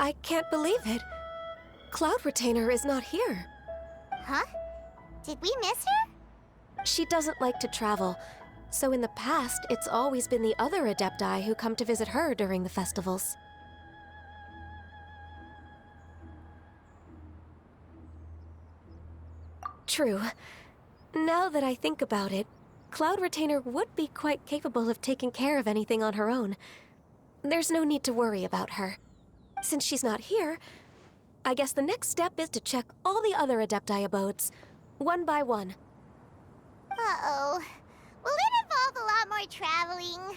I can't believe it. Cloud Retainer is not here. Huh? Did we miss her? She doesn't like to travel, so in the past, it's always been the other Adepti who come to visit her during the festivals. True. Now that I think about it, Cloud Retainer would be quite capable of taking care of anything on her own. There's no need to worry about her. Since she's not here, I guess the next step is to check all the other Adepti abodes, one by one. Uh-oh. Will it involve a lot more traveling?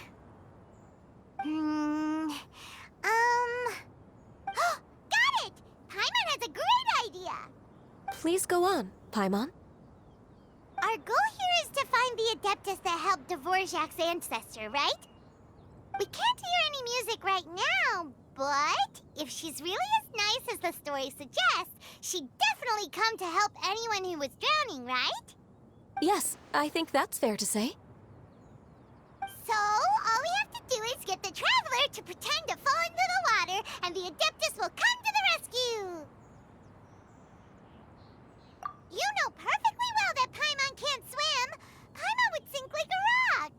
Got it! Paimon has a great idea! Please go on, Paimon. Our goal here is to find the Adeptus that helped Dvorak's ancestor, right? We can't hear any music right now, but if she's really as nice as the story suggests, she'd definitely come to help anyone who was drowning, right? Yes, I think that's fair to say. So, all we have to do is get the Traveler to pretend to fall into the water, and the Adeptus will come to the rescue! You know perfectly well that Paimon can't swim! Paimon would sink like a rock!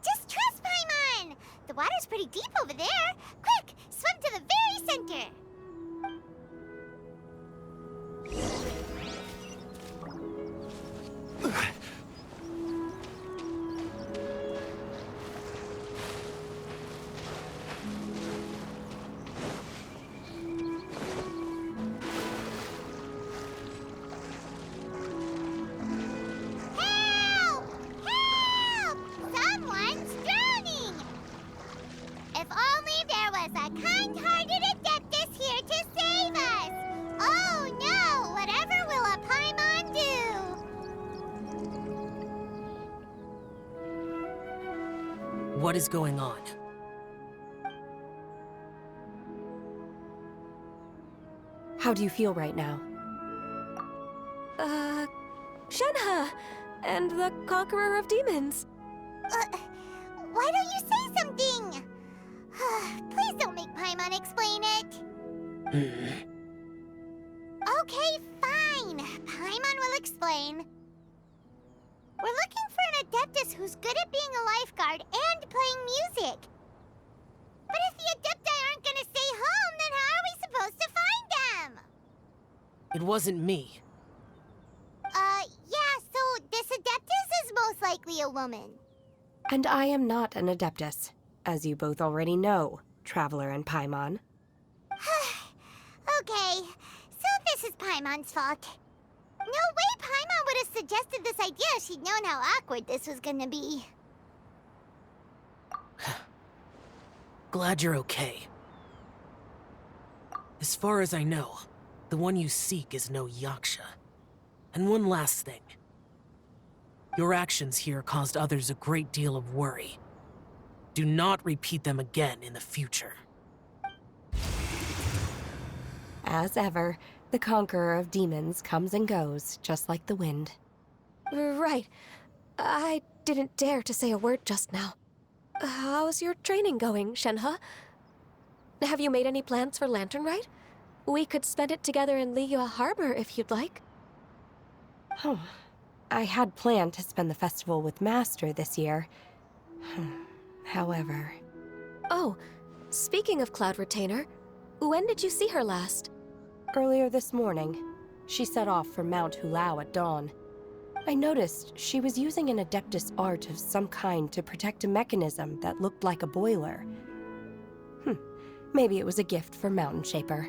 Just trust Paimon! The water's pretty deep over there! Quick, swim to the very center! Help! Help! Someone's drowning! If only there was a kind-hearted Adeptus here to save us! Oh no! Whatever will a Paimon do? What is going on? How do you feel right now? Shenhe! And the Conqueror of Demons! Why don't you say something? Please don't make Paimon explain it. Okay, fine. Paimon will explain. We're looking for an Adeptus who's good at being a lifeguard and playing music. But if the Adepti aren't gonna stay home, then how are we supposed to find them? It wasn't me. Yeah, so this Adeptus is most likely a woman. And I am not an Adeptus, as you both already know, Traveler and Paimon. Okay, so this is Paimon's fault. No way Paimon would have suggested this idea if she'd known how awkward this was gonna be. Glad you're okay. As far as I know, the one you seek is no Yaksha. And one last thing. Your actions here caused others a great deal of worry. Do not repeat them again in the future. As ever, the Conqueror of Demons comes and goes, just like the wind. Right. I didn't dare to say a word just now. How's your training going, Shenhe? Have you made any plans for Lantern Rite? We could spend it together in Liyue Harbor if you'd like. Oh, I had planned to spend the festival with Master this year. However... Oh, speaking of Cloud Retainer, when did you see her last? Earlier this morning. She set off for Mount Hulao at dawn. I noticed she was using an Adeptus art of some kind to protect a mechanism that looked like a boiler. Maybe it was a gift for Mountain Shaper.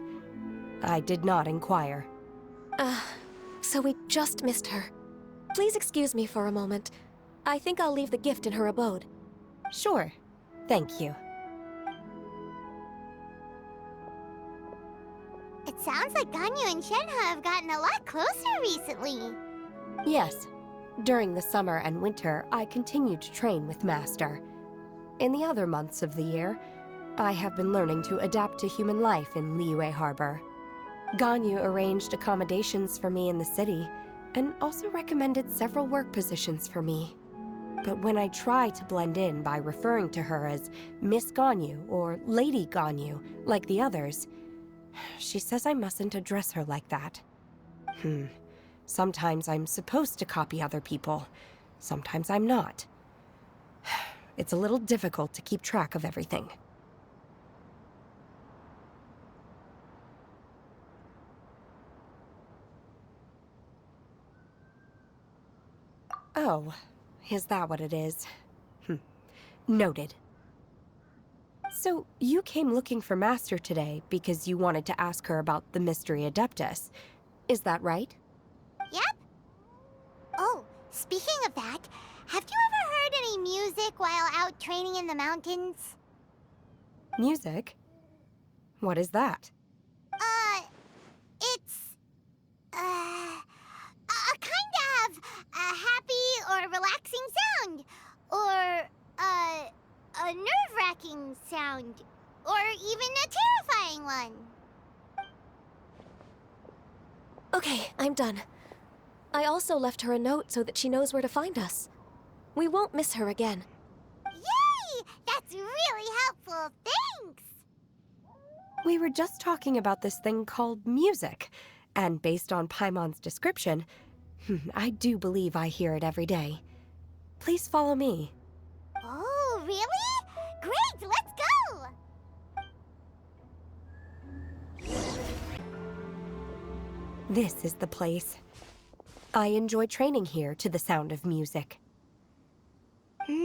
I did not inquire. So we just missed her. Please excuse me for a moment. I think I'll leave the gift in her abode. Sure. Thank you. It sounds like Ganyu and Shenhe have gotten a lot closer recently. Yes. During the summer and winter, I continued to train with Master. In the other months of the year, I have been learning to adapt to human life in Liyue Harbor. Ganyu arranged accommodations for me in the city, and also recommended several work positions for me. But when I try to blend in by referring to her as Miss Ganyu or Lady Ganyu, like the others, she says I mustn't address her like that. Sometimes I'm supposed to copy other people. Sometimes I'm not. It's a little difficult to keep track of everything. Oh, is that what it is? Noted. So, you came looking for Master today because you wanted to ask her about the Mystery Adeptus. Is that right? Yep. Oh, speaking of that, have you ever heard any music while out training in the mountains? Music? What is that? It's, a kind of a happy or relaxing sound. Or, a nerve-wracking sound. Or even a terrifying one. Okay, I'm done. I also left her a note so that she knows where to find us. We won't miss her again. Yay! That's really helpful. Thanks! We were just talking about this thing called music, and based on Paimon's description, I do believe I hear it every day. Please follow me. Oh, really? Great, let's go! This is the place. I enjoy training here to the sound of music. Oh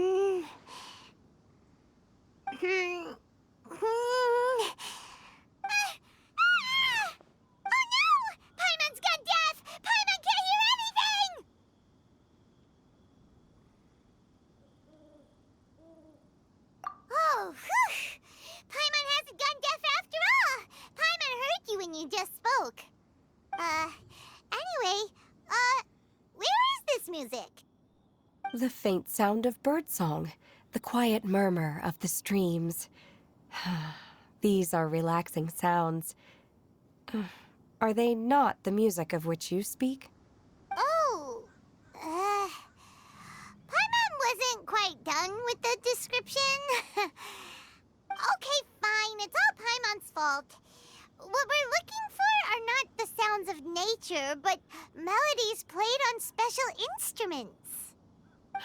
no! Paimon's gone deaf! Paimon can't hear anything! Oh, whew! Paimon hasn't gone deaf after all! Paimon heard you when you just spoke. Anyway, where is this music? The faint sound of birdsong, the quiet murmur of the streams. These are relaxing sounds. Are they not the music of which you speak? Oh, Paimon wasn't quite done with the description. Okay, fine, it's all Paimon's fault. What we're looking for are not the sounds of nature, but melodies played on special instruments.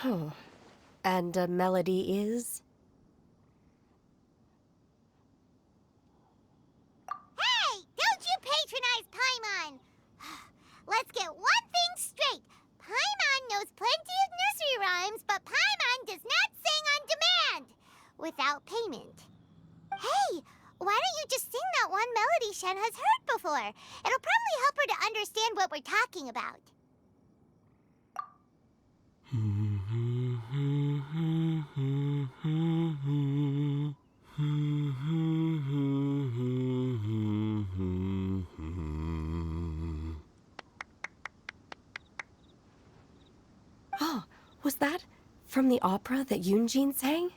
Oh, and a melody is? Hey, don't you patronize Paimon! Let's get one thing straight. Paimon knows plenty of nursery rhymes, but Paimon does not sing on demand without payment. Hey, why don't you just sing that one melody Shen has heard before? It'll probably help her to understand what we're talking about. Oh, was that from the opera that Yunjin sang?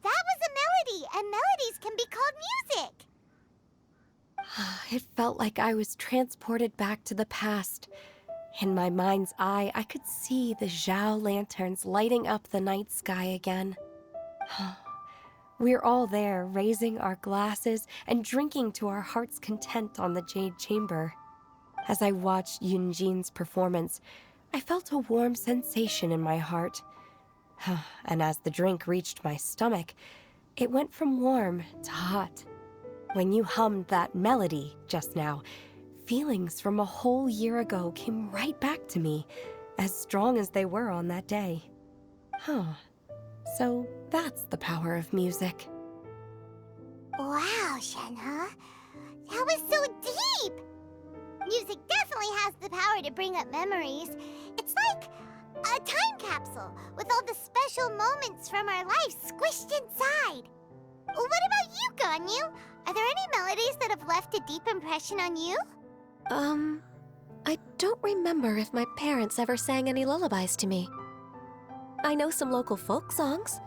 That was a melody, and melodies can be called music. It felt like I was transported back to the past. In my mind's eye, I could see the Zhao lanterns lighting up the night sky again. We're all there, raising our glasses and drinking to our heart's content on the Jade Chamber. As I watched Yunjin's performance, I felt a warm sensation in my heart. And as the drink reached my stomach, it went from warm to hot. When you hummed that melody just now, feelings from a whole year ago came right back to me, as strong as they were on that day. So that's the power of music. Wow, Shenhe. That was so deep! Music definitely has the power to bring up memories. It's like a time capsule with all the special moments from our lives squished inside. What about you, Ganyu? Are there any melodies that have left a deep impression on you? I don't remember if my parents ever sang any lullabies to me. I know some local folk songs,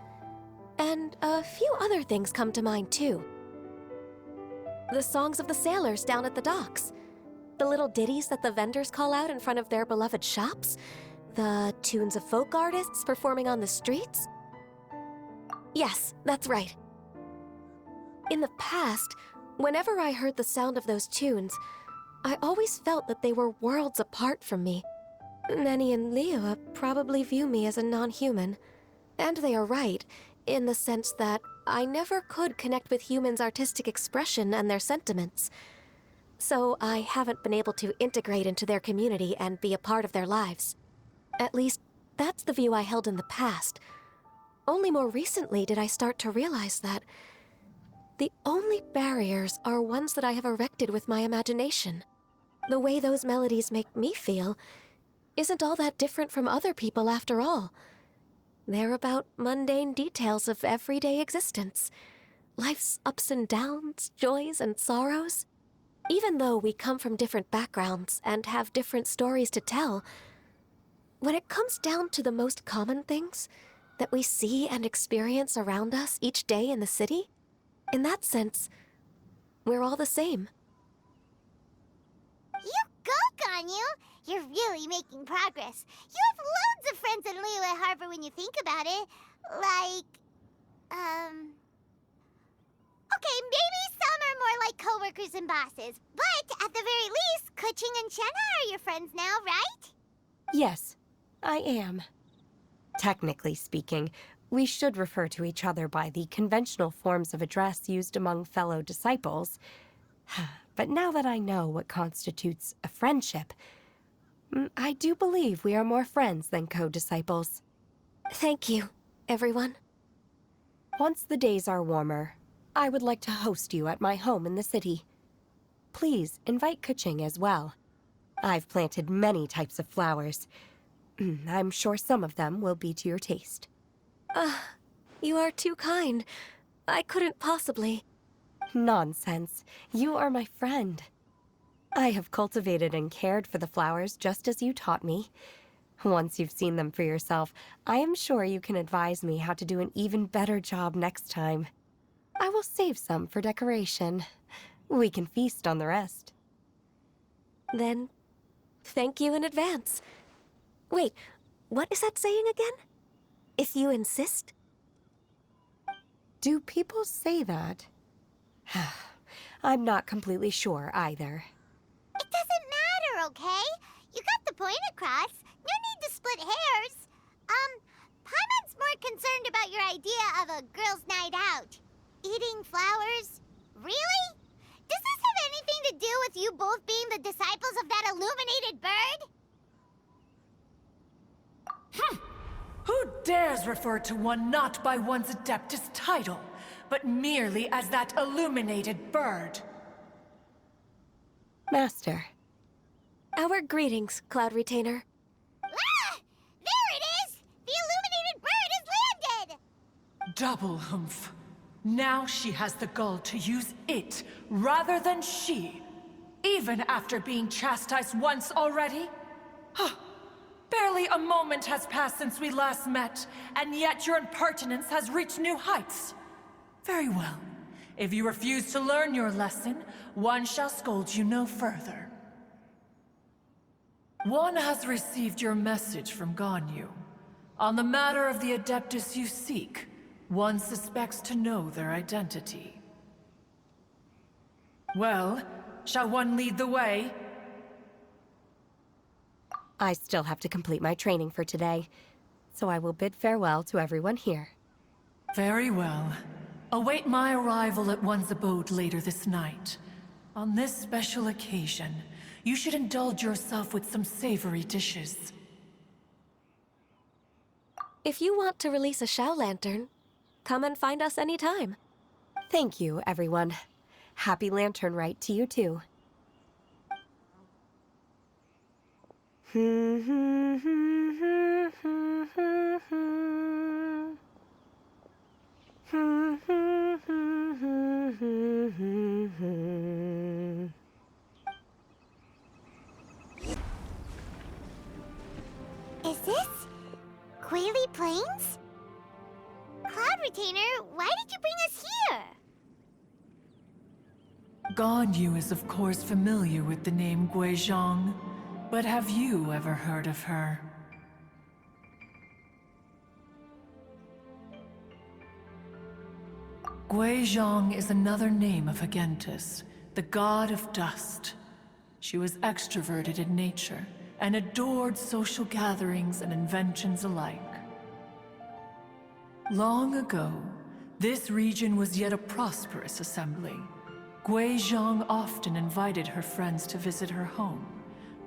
and a few other things come to mind too. The songs of the sailors down at the docks. The little ditties that the vendors call out in front of their beloved shops. The tunes of folk artists performing on the streets? Yes, that's right. In the past, whenever I heard the sound of those tunes, I always felt that they were worlds apart from me. Nenny and Liyue probably view me as a non-human. And they are right, in the sense that I never could connect with humans' artistic expression and their sentiments. So I haven't been able to integrate into their community and be a part of their lives. At least, that's the view I held in the past. Only more recently did I start to realize that the only barriers are ones that I have erected with my imagination. The way those melodies make me feel isn't all that different from other people after all. They're about mundane details of everyday existence. Life's ups and downs, joys and sorrows. Even though we come from different backgrounds and have different stories to tell, when it comes down to the most common things that we see and experience around us each day in the city, in that sense, we're all the same. You go, Ganyu! You're really making progress. You have loads of friends in Liyue Harbor when you think about it. Like, okay, maybe some are more like coworkers and bosses. But at the very least, Keqing and Shenna are your friends now, right? Yes, I am. Technically speaking, we should refer to each other by the conventional forms of address used among fellow disciples. But now that I know what constitutes a friendship, I do believe we are more friends than co-disciples. Thank you, everyone. Once the days are warmer, I would like to host you at my home in the city. Please invite Keqing as well. I've planted many types of flowers. I'm sure some of them will be to your taste. You are too kind. I couldn't possibly. Nonsense. You are my friend. I have cultivated and cared for the flowers just as you taught me. Once you've seen them for yourself, I am sure you can advise me how to do an even better job next time. I will save some for decoration. We can feast on the rest. Then, thank you in advance. Wait, what is that saying again? If you insist? Do people say that? I'm not completely sure either. It doesn't matter, okay? You got the point across. No need to split hairs. Paimon's more concerned about your idea of a girls' night out. Eating flowers? Really? Does this have anything to do with you both being the disciples of that illuminated bird? Who dares refer to one not by one's Adeptus title, but merely as that illuminated bird? Master. Our greetings, Cloud Retainer. Ah! There it is! The illuminated bird has landed! Double humph. Now she has the gall to use it rather than she, even after being chastised once already? Barely a moment has passed since we last met, and yet your impertinence has reached new heights. Very well. If you refuse to learn your lesson, one shall scold you no further. One has received your message from Ganyu. On the matter of the Adeptus you seek, one suspects to know their identity. Well, shall one lead the way? I still have to complete my training for today, so I will bid farewell to everyone here. Very well. Await my arrival at one's abode later this night. On this special occasion, you should indulge yourself with some savory dishes. If you want to release a Shao Lantern, come and find us anytime. Thank you, everyone. Happy Lantern Rite to you too. Is this Quaily Plains? Cloud Retainer, why did you bring us here? Ganyu is of course familiar with the name Guizhong, but have you ever heard of her? Guizhong is another name of Agentis, the god of dust. She was extroverted in nature and adored social gatherings and inventions alike. Long ago, this region was yet a prosperous assembly. Guizhong often invited her friends to visit her home,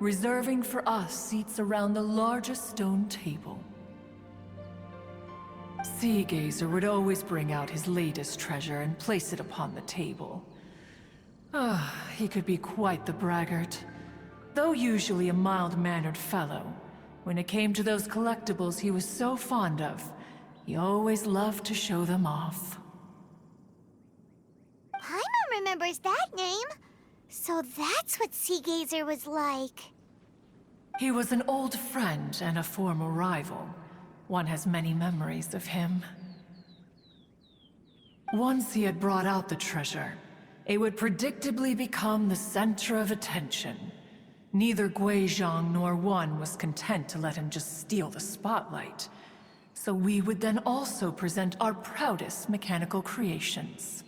reserving for us seats around the largest stone table. Sea Gazer would always bring out his latest treasure and place it upon the table. He could be quite the braggart. Though usually a mild-mannered fellow, when it came to those collectibles he was so fond of, he always loved to show them off. Paimon remembers that name. So that's what Sea Gazer was like. He was an old friend and a former rival. One has many memories of him. Once he had brought out the treasure, it would predictably become the center of attention. Neither Guizhong nor one was content to let him just steal the spotlight. So we would then also present our proudest mechanical creations.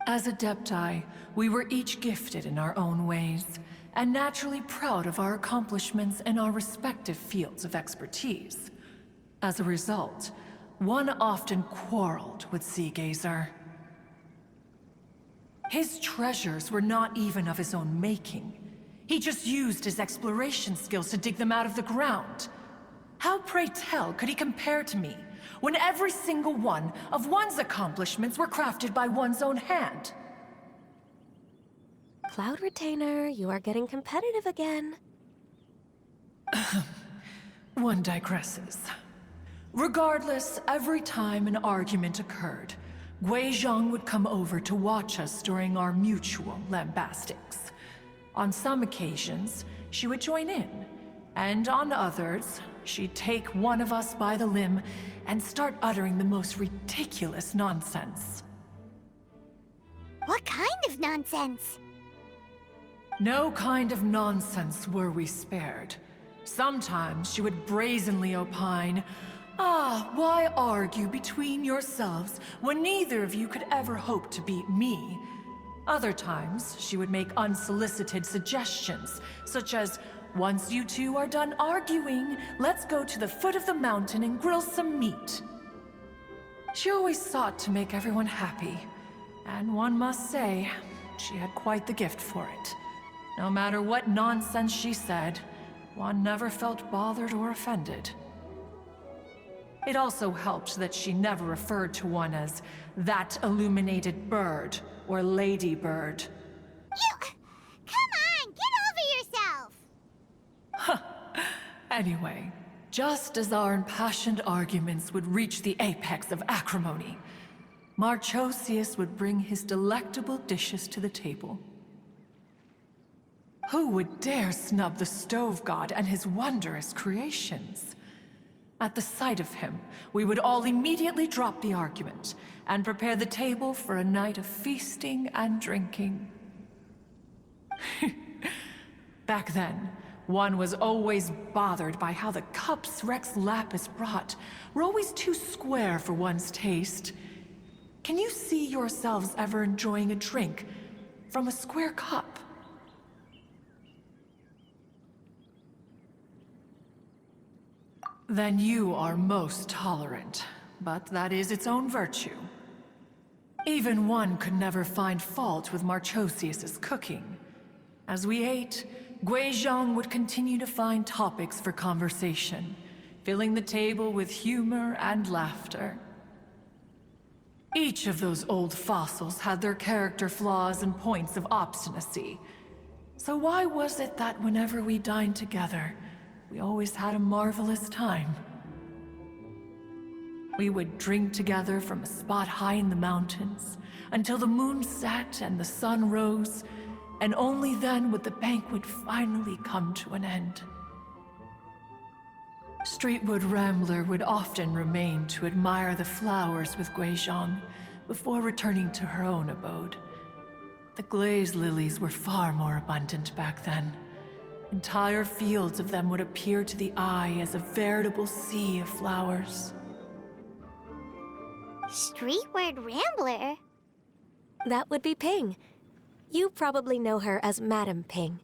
As Adepti, we were each gifted in our own ways, and naturally proud of our accomplishments in our respective fields of expertise. As a result, one often quarreled with Sea Gazer. His treasures were not even of his own making. He just used his exploration skills to dig them out of the ground. How, pray tell, could he compare to me, when every single one of one's accomplishments were crafted by one's own hand? Cloud Retainer, you are getting competitive again. One digresses. Regardless, every time an argument occurred, Guizhong would come over to watch us during our mutual lambastics. On some occasions, she would join in, and on others, she'd take one of us by the limb and start uttering the most ridiculous nonsense. What kind of nonsense? No kind of nonsense were we spared. Sometimes she would brazenly opine, why argue between yourselves when neither of you could ever hope to beat me? Other times, she would make unsolicited suggestions, such as, once you two are done arguing, let's go to the foot of the mountain and grill some meat. She always sought to make everyone happy, and one must say, she had quite the gift for it. No matter what nonsense she said, one never felt bothered or offended. It also helped that she never referred to one as that illuminated bird or lady bird. Come on, get over yourself! Anyway, just as our impassioned arguments would reach the apex of acrimony, Marchosius would bring his delectable dishes to the table. Who would dare snub the stove god and his wondrous creations? At the sight of him, we would all immediately drop the argument and prepare the table for a night of feasting and drinking. Back then, one was always bothered by how the cups Rex Lapis brought were always too square for one's taste. Can you see yourselves ever enjoying a drink from a square cup? Then you are most tolerant, but that is its own virtue. Even one could never find fault with Marchosius's cooking. As we ate, Guizhong would continue to find topics for conversation, filling the table with humor and laughter. Each of those old fossils had their character flaws and points of obstinacy. So why was it that whenever we dined together, we always had a marvelous time? We would drink together from a spot high in the mountains until the moon set and the sun rose, and only then would the banquet finally come to an end. Streetwood Rambler would often remain to admire the flowers with Guizhong before returning to her own abode. The glaze lilies were far more abundant back then. Entire fields of them would appear to the eye as a veritable sea of flowers. Streetward Rambler? That would be Ping. You probably know her as Madam Ping.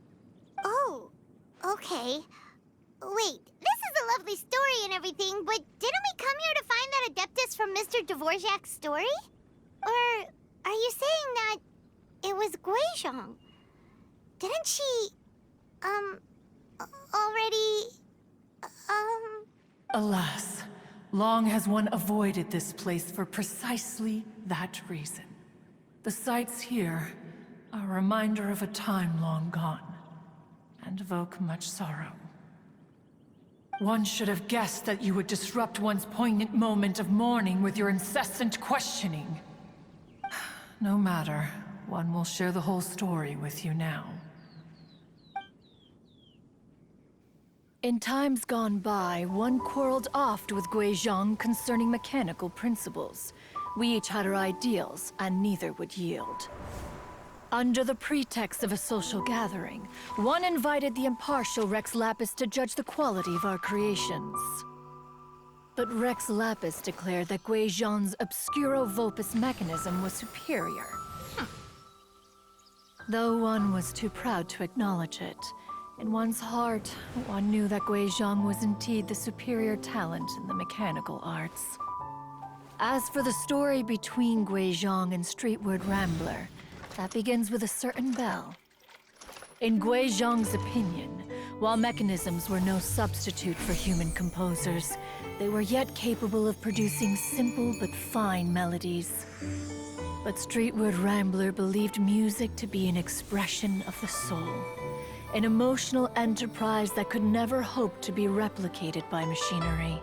Oh, okay. Wait, this is a lovely story and everything, but didn't we come here to find that Adeptus from Mr. Dvorak's story? Or are you saying that it was Guizhong? Didn't she, already, Alas, long has one avoided this place for precisely that reason. The sights here are a reminder of a time long gone, and evoke much sorrow. One should have guessed that you would disrupt one's poignant moment of mourning with your incessant questioning. No matter, one will share the whole story with you now. In times gone by, one quarreled oft with Guizhong concerning mechanical principles. We each had our ideals, and neither would yield. Under the pretext of a social gathering, one invited the impartial Rex Lapis to judge the quality of our creations. But Rex Lapis declared that Guizhong's Obscuro Vulpus mechanism was superior. Though one was too proud to acknowledge it, in one's heart, one knew that Guizhong was indeed the superior talent in the mechanical arts. As for the story between Guizhong and Streetward Rambler, that begins with a certain bell. In Guizhong's opinion, while mechanisms were no substitute for human composers, they were yet capable of producing simple but fine melodies. But Streetward Rambler believed music to be an expression of the soul, an emotional enterprise that could never hope to be replicated by machinery.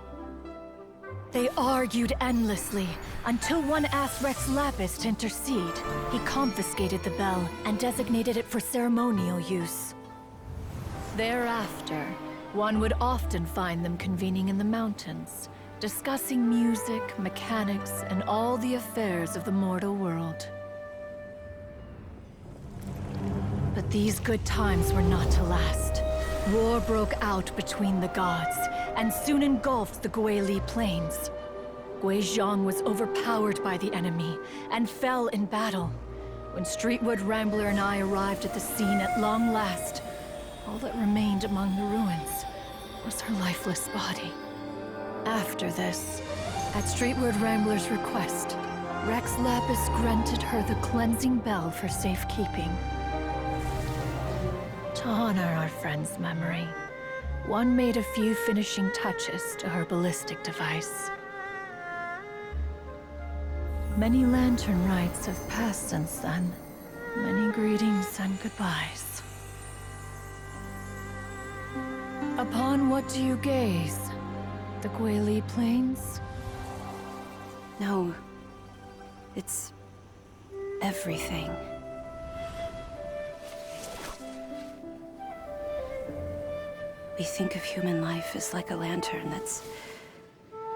They argued endlessly, until one asked Rex Lapis to intercede. He confiscated the bell and designated it for ceremonial use. Thereafter, one would often find them convening in the mountains, discussing music, mechanics, and all the affairs of the mortal world. But these good times were not to last. War broke out between the gods, and soon engulfed the Guili Plains. Guizhong was overpowered by the enemy, and fell in battle. When Streetward Rambler and I arrived at the scene at long last, all that remained among the ruins was her lifeless body. After this, at Streetward Rambler's request, Rex Lapis granted her the cleansing bell for safekeeping. To honor our friend's memory, one made a few finishing touches to her ballistic device. Many lantern rites have passed since then. Many greetings and goodbyes. Upon what do you gaze? The Guili Plains? No. It's everything. We think of human life as like a lantern that's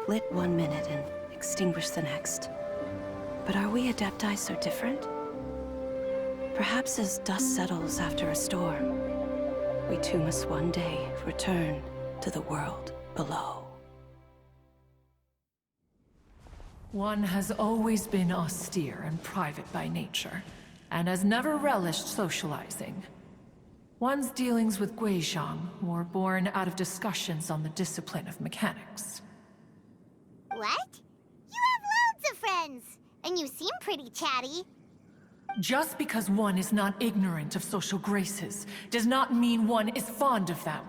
lit one minute and extinguished the next. But are we Adepti so different? Perhaps as dust settles after a storm, we too must one day return to the world below. One has always been austere and private by nature, and has never relished socializing. One's dealings with Guizhong were born out of discussions on the discipline of mechanics. What? You have loads of friends, and you seem pretty chatty. Just because one is not ignorant of social graces does not mean one is fond of them.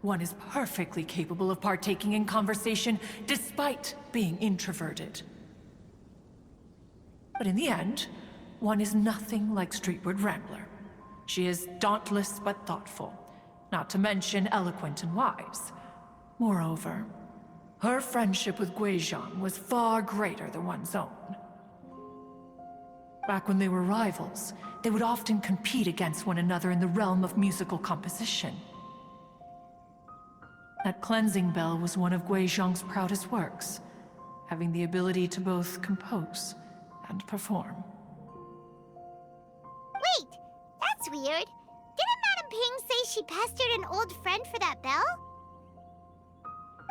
One is perfectly capable of partaking in conversation despite being introverted. But in the end, one is nothing like Streetward Rambler. She is dauntless but thoughtful, not to mention eloquent and wise. Moreover, her friendship with Guizhong was far greater than one's own. Back when they were rivals, they would often compete against one another in the realm of musical composition. That cleansing bell was one of Guizhong's proudest works, having the ability to both compose and perform. Wait, that's weird. Didn't Madame Ping say she pestered an old friend for that bell?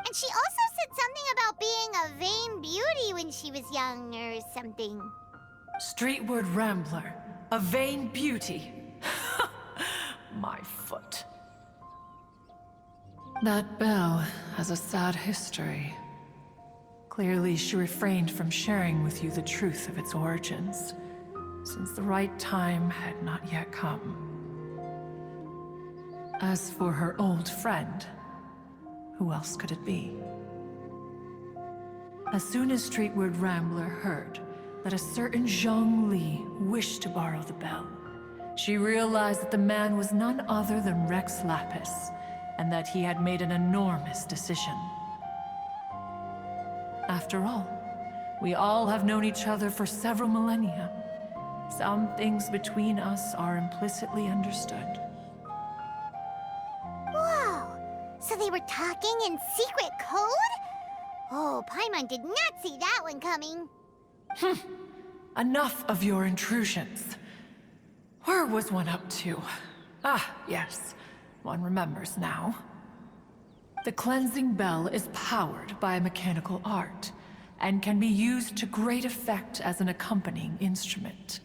And she also said something about being a vain beauty when when she was young or something. Streetward Rambler, a vain beauty. My foot. That bell has a sad history. Clearly, she refrained from sharing with you the truth of its origins, since the right time had not yet come. As for her old friend, who else could it be? As soon as Streetward Rambler heard that a certain Zhang Li wished to borrow the bell, she realized that the man was none other than Rex Lapis, and that he had made an enormous decision. After all, we all have known each other for several millennia. Some things between us are implicitly understood. Whoa! So they were talking in secret code? Oh, Paimon did not see that one coming. Enough of your intrusions. Where was one up to? Ah, yes. One remembers now. The cleansing bell is powered by a mechanical art, and can be used to great effect as an accompanying instrument.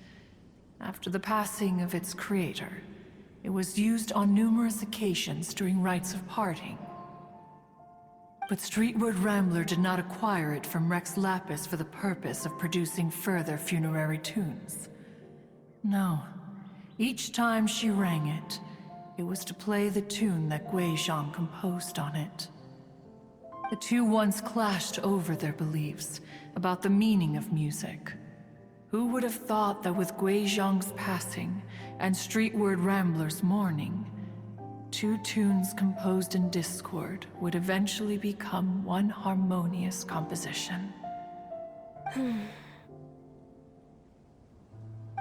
After the passing of its creator, it was used on numerous occasions during rites of parting. But Streetward Rambler did not acquire it from Rex Lapis for the purpose of producing further funerary tunes. No. Each time she rang it, it was to play the tune that Guizhong composed on it. The two once clashed over their beliefs about the meaning of music. Who would have thought that with Guizhong's passing and Streetward Rambler's mourning, two tunes composed in discord would eventually become one harmonious composition?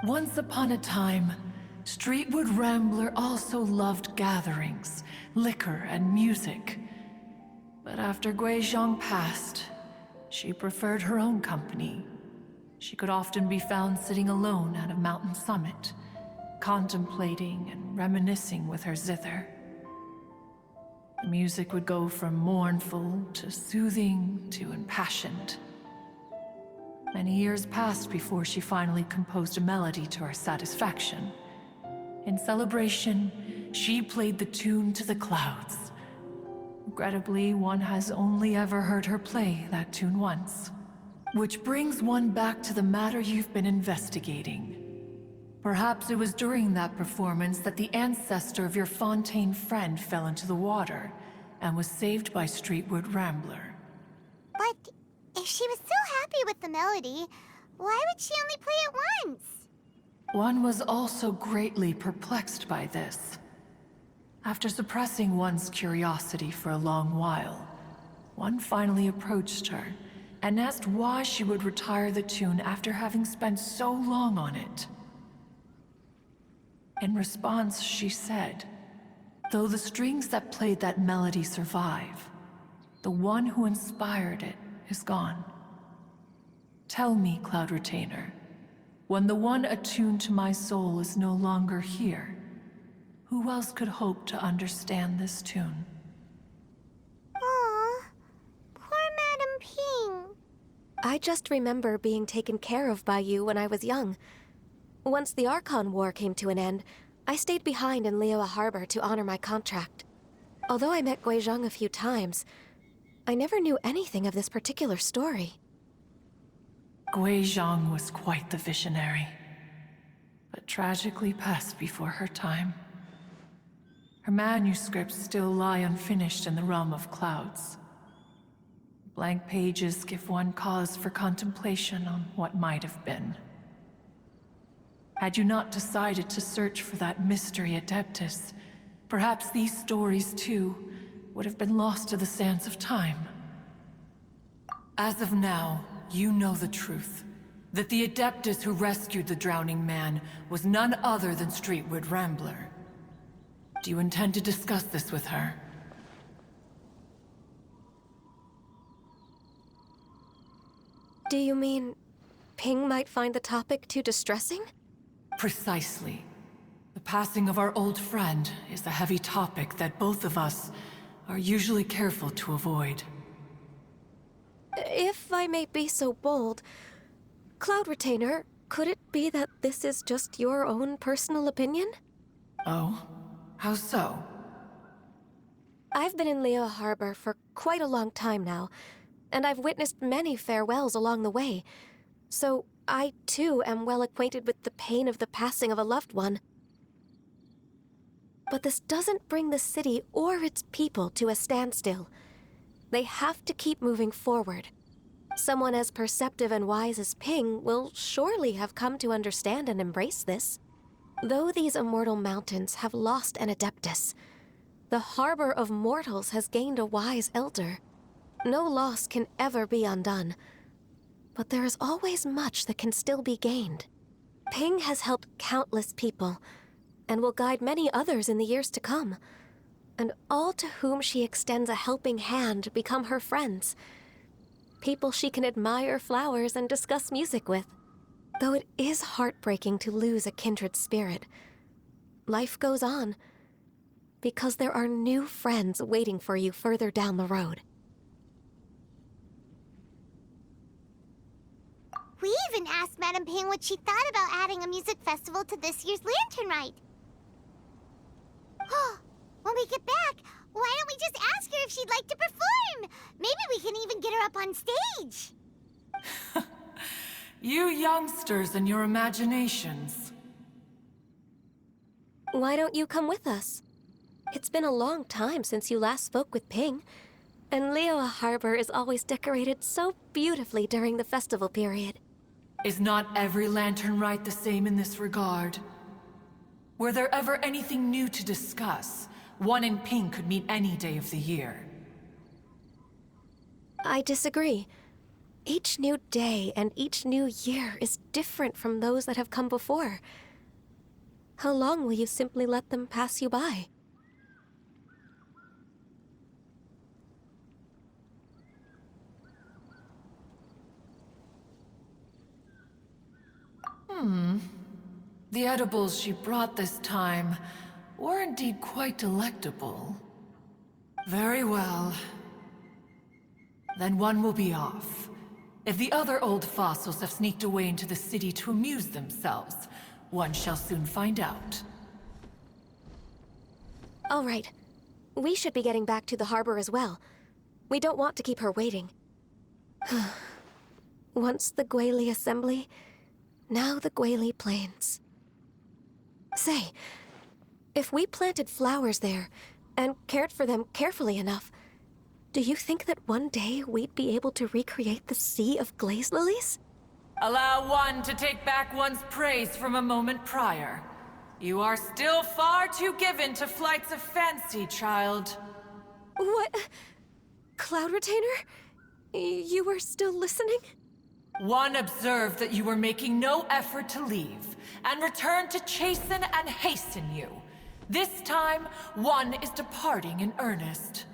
Once upon a time, Streetward Rambler also loved gatherings, liquor, and music. But after Guizhong passed, she preferred her own company. She could often be found sitting alone at a mountain summit, contemplating and reminiscing with her zither. The music would go from mournful to soothing to impassioned. Many years passed before she finally composed a melody to her satisfaction. In celebration, she played the tune to the clouds. Regrettably, one has only ever heard her play that tune once. Which brings one back to the matter you've been investigating. Perhaps it was during that performance that the ancestor of your Fontaine friend fell into the water and was saved by Streetward Rambler. But if she was so happy with the melody, why would she only play it once? One was also greatly perplexed by this. After suppressing one's curiosity for a long while, one finally approached her and asked why she would retire the tune after having spent so long on it. In response, she said, "Though the strings that played that melody survive, the one who inspired it is gone. Tell me, Cloud Retainer, when the one attuned to my soul is no longer here, who else could hope to understand this tune?" Aw, poor Madame Ping. I just remember being taken care of by you when I was young. Once the Archon War came to an end, I stayed behind in Liyue Harbor to honor my contract. Although I met Guizhong a few times, I never knew anything of this particular story. Guizhong was quite the visionary, but tragically passed before her time. Her manuscripts still lie unfinished in the realm of clouds. Blank pages give one cause for contemplation on what might have been. Had you not decided to search for that mystery Adeptus, perhaps these stories, too, would have been lost to the sands of time. As of now, you know the truth. That the Adeptus who rescued the drowning man was none other than Streetward Rambler. Do you intend to discuss this with her? Do you mean Ping might find the topic too distressing? Precisely. The passing of our old friend is a heavy topic that both of us are usually careful to avoid. If If I may be so bold, Cloud Retainer, could it be that this is just your own personal opinion? Oh? How so? I've been in Leo Harbor for quite a long time now, and I've witnessed many farewells along the way, so I too am well acquainted with the pain of the passing of a loved one. But this doesn't bring the city or its people to a standstill. They have to keep moving forward. Someone as perceptive and wise as Ping will surely have come to understand and embrace this. Though these immortal mountains have lost an Adeptus, the harbor of mortals has gained a wise elder. No loss can ever be undone, but there is always much that can still be gained. Ping has helped countless people, and will guide many others in the years to come. And all to whom she extends a helping hand become her friends. People she can admire flowers and discuss music with. Though it is heartbreaking to lose a kindred spirit, life goes on, because there are new friends waiting for you further down the road. We even asked Madame Ping what she thought about adding a music festival to this year's Lantern Rite. When we get back, why don't we just ask her if she'd like to perform? Maybe we can even get her up on stage. You youngsters and your imaginations. Why don't you come with us? It's been a long time since you last spoke with Ping, and Leo Harbor is always decorated so beautifully during the festival period. Is not every Lantern Rite the same in this regard? Were there ever anything new to discuss? One in Ping could meet any day of the year. I disagree. Each new day and each new year is different from those that have come before. How long will you simply let them pass you by? The edibles she brought this time were indeed quite delectable. Very well. Then one will be off. If the other old fossils have sneaked away into the city to amuse themselves, one shall soon find out. All right. We should be getting back to the harbor as well. We don't want to keep her waiting. Once the Guili Assembly, now the Guili Plains. Say, if we planted flowers there and cared for them carefully enough, do you think that one day we'd be able to recreate the Sea of Glaze Lilies? Allow one to take back one's praise from a moment prior. You are still far too given to flights of fancy, child. What? Cloud Retainer? You were still listening? One observed that you were making no effort to leave, and returned to chasten and hasten you. This time, one is departing in earnest.